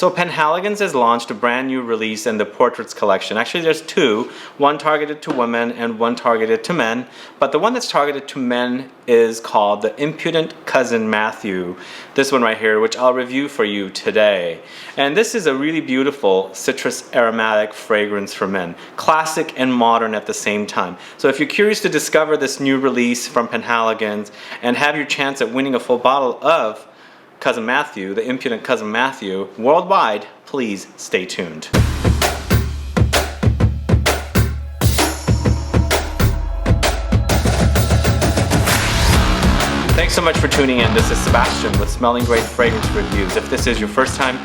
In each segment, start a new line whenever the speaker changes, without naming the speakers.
So Penhaligon's has launched a brand new release in the Portraits collection. Actually, there's two, one targeted to women and one targeted to men. But the one that's targeted to men is called the Impudent Cousin Matthew. This one right here, which I'll review for you today. And this is a really beautiful citrus aromatic fragrance for men. Classic and modern at the same time. So if you're curious to discover this new release from Penhaligon's and have your chance at winning a full bottle of Cousin Matthew, the Impudent Cousin Matthew, worldwide, please stay tuned. Thanks so much for tuning in. This is Sebastian with Smelling Great Fragrance Reviews. If this is your first time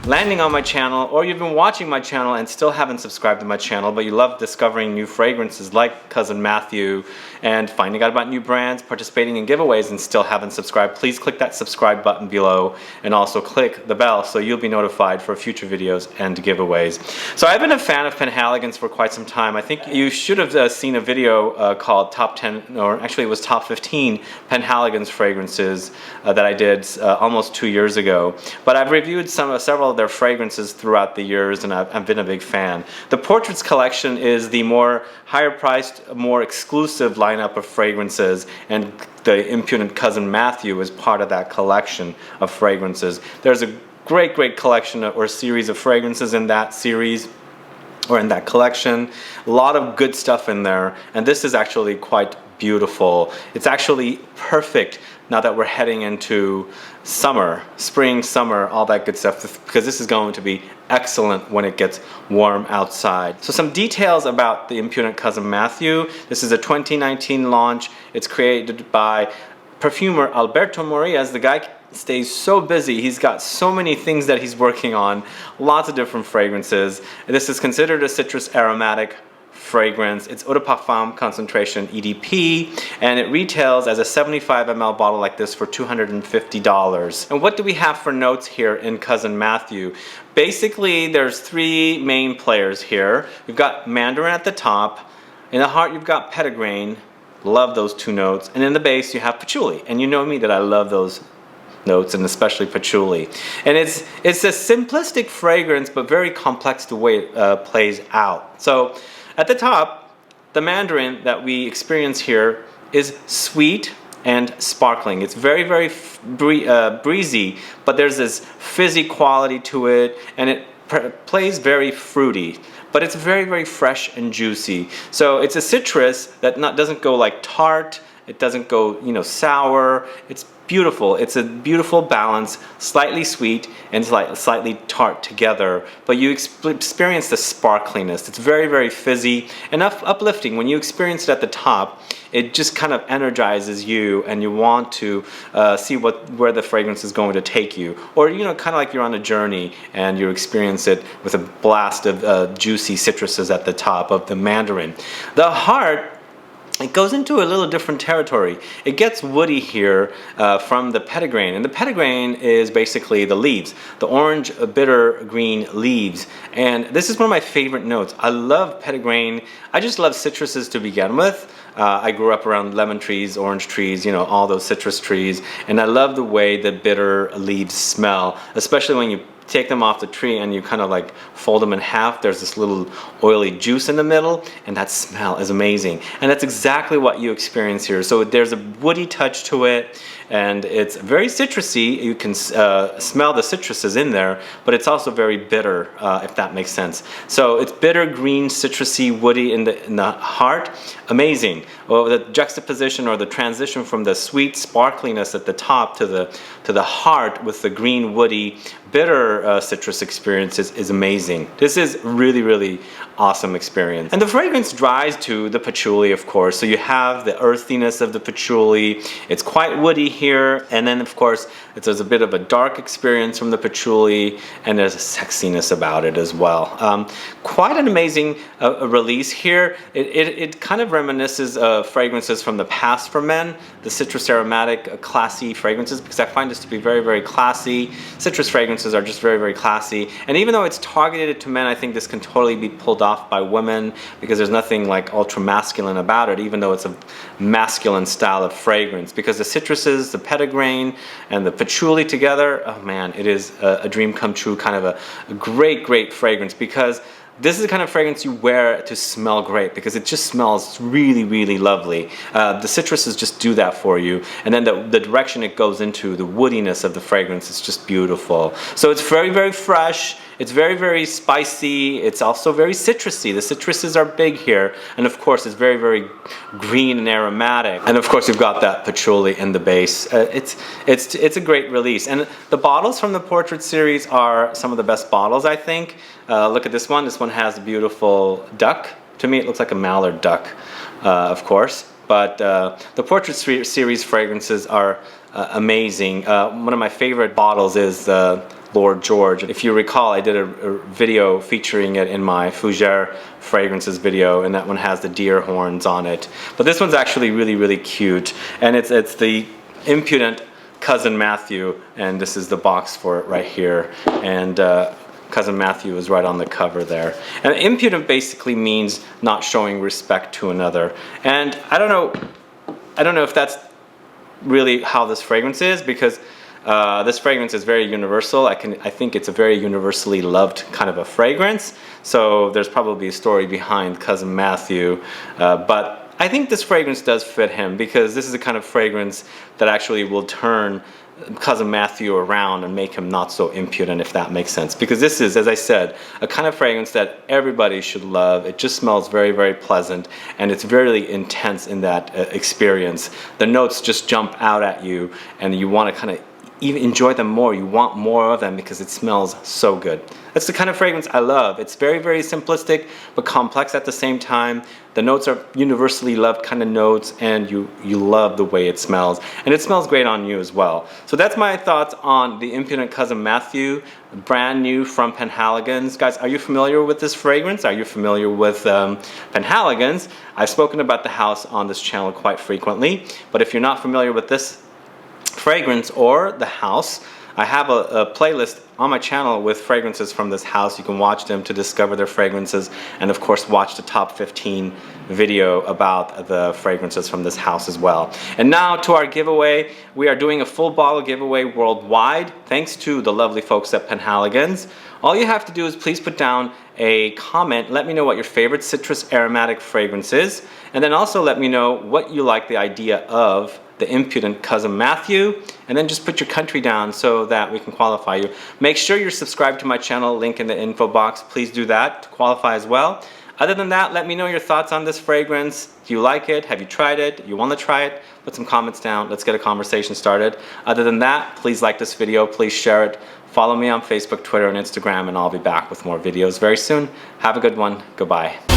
landing on my channel, or you've been watching my channel and still haven't subscribed to my channel, but you love discovering new fragrances like Cousin Matthew and finding out about new brands, participating in giveaways and still haven't subscribed, please click that subscribe button below and also click the bell so you'll be notified for future videos and giveaways. So I've been a fan of Penhaligon's for quite some time. I think you should have seen a video called Top 10, or actually it was Top 15 Penhaligon's fragrances that I did almost 2 years ago. But I've reviewed several of their fragrances throughout the years, and I've been a big fan. The Portraits collection is the more higher priced, more exclusive lineup of fragrances, and the Impudent Cousin Matthew is part of that collection of fragrances. There's a great collection or series of fragrances in that series, or in that collection. A lot of good stuff in there, and this is actually quite beautiful. It's actually perfect now that we're heading into summer, spring, summer, all that good stuff, because this is going to be excellent when it gets warm outside. So some details about the Impudent Cousin Matthew. This is a 2019 launch. It's created by Perfumer Alberto Morillas. The guy stays so busy. He's got so many things that he's working on, lots of different fragrances. This is considered a citrus aromatic fragrance. It's Eau De Parfum concentration EDP, and it retails as a 75 ml bottle like this for $250. And what do we have for notes here in Cousin Matthew? Basically, there's three main players here. You've got Mandarin at the top. In the heart, you've got Petitgrain. Love those two notes. And in the base, you have Patchouli. And you know me that I love those notes, and especially Patchouli. And it's a simplistic fragrance, but very complex the way it plays out. So at the top, the Mandarin that we experience here is sweet and sparkling. It's very breezy, but there's this fizzy quality to it, and it plays very fruity, but it's very fresh and juicy. So it's a citrus that doesn't go like tart, it doesn't go, sour. It's beautiful. It's a beautiful balance, slightly sweet and slightly tart together, but you experience the sparkliness. It's very fizzy and uplifting. When you experience it at the top, it just kind of energizes you, and you want to see where the fragrance is going to take you, or kind of like you're on a journey and you experience it with a blast of juicy citruses at the top of the Mandarin. The heart, it goes into a little different territory. It gets woody here from the Petitgrain, and the Petitgrain is basically the leaves, the orange, bitter green leaves. And this is one of my favorite notes. I love Petitgrain. I just love citruses to begin with. I grew up around lemon trees, orange trees, all those citrus trees, and I love the way the bitter leaves smell, especially when you take them off the tree and you kind of like fold them in half. There's this little oily juice in the middle, and that smell is amazing. And that's exactly what you experience here. So there's a woody touch to it, and it's very citrusy. You can smell the citruses in there, but it's also very bitter, if that makes sense. So it's bitter, green, citrusy, woody in the heart. Amazing. Well, the juxtaposition or the transition from the sweet sparkliness at the top to the heart with the green, woody, bitter citrus experience is amazing. This is really awesome experience. And the fragrance dries to the patchouli, of course. So you have the earthiness of the patchouli. It's quite woody here, and then of course there's a bit of a dark experience from the patchouli, and there's a sexiness about it as well. Quite an amazing release here. It kind of reminisces of fragrances from the past for men, the citrus aromatic classy fragrances, because I find this to be very classy. Citrus fragrances are just very, very classy. And even though it's targeted to men, I think this can totally be pulled off by women because there's nothing like ultra masculine about it, even though it's a masculine style of fragrance. Because the citruses, the Petitgrain, and the Patchouli together, oh man, it is a dream come true, kind of a great, great fragrance, because this is the kind of fragrance you wear to smell great, because it just smells really, really lovely. The citruses just do that for you, and then the direction it goes into, the woodiness of the fragrance is just beautiful. So it's very, very fresh. It's very, very spicy. It's also very citrusy. The citruses are big here, and of course it's very, very green and aromatic. And of course you've got that patchouli in the base. It's a great release. And the bottles from the Portrait series are some of the best bottles, I think. Look at this one. This one has a beautiful duck. To me, it looks like a mallard duck, of course. But the Portrait series fragrances are amazing. One of my favorite bottles is Lord George. If you recall, I did a video featuring it in my Fougere fragrances video, and that one has the deer horns on it. But this one's actually really, really cute, and it's the Impudent Cousin Matthew, and this is the box for it right here. And Cousin Matthew is right on the cover there. And impudent basically means not showing respect to another. And I don't know if that's really how this fragrance is, because this fragrance is very universal. I think it's a very universally loved kind of a fragrance. So there's probably a story behind Cousin Matthew, but I think this fragrance does fit him, because this is the kind of fragrance that actually will turn Cousin Matthew around and make him not so impudent, if that makes sense. Because this is, as I said, a kind of fragrance that everybody should love. It just smells very, very pleasant, and it's very intense in that experience. The notes just jump out at you, and you want to kind of even enjoy them more. You want more of them because it smells so good. That's the kind of fragrance I love. It's very, very simplistic but complex at the same time. The notes are universally loved kind of notes, and you love the way it smells, and it smells great on you as well. So that's my thoughts on the Impudent Cousin Matthew, brand new from Penhaligons. Guys, are you familiar with this fragrance? Are you familiar with Penhaligons? I've spoken about the house on this channel quite frequently, but if you're not familiar with this fragrance or the house, I have a playlist on my channel with fragrances from this house. You can watch them to discover their fragrances, and of course watch the top 15 video about the fragrances from this house as well. And now to our giveaway. We are doing a full bottle giveaway worldwide thanks to the lovely folks at Penhaligons. All you have to do is please put down a comment. Let me know what your favorite citrus aromatic fragrance is, and then also let me know what you like the idea of the Impudent Cousin Matthew, and then just put your country down so that we can qualify you. Make sure you're subscribed to my channel, link in the info box. Please do that to qualify as well. Other than that, let me know your thoughts on this fragrance. Do you like it? Have you tried it? You want to try it? Put some comments down. Let's get a conversation started. Other than that, please like this video. Please share it. Follow me on Facebook, Twitter, and Instagram, and I'll be back with more videos very soon. Have a good one. Goodbye.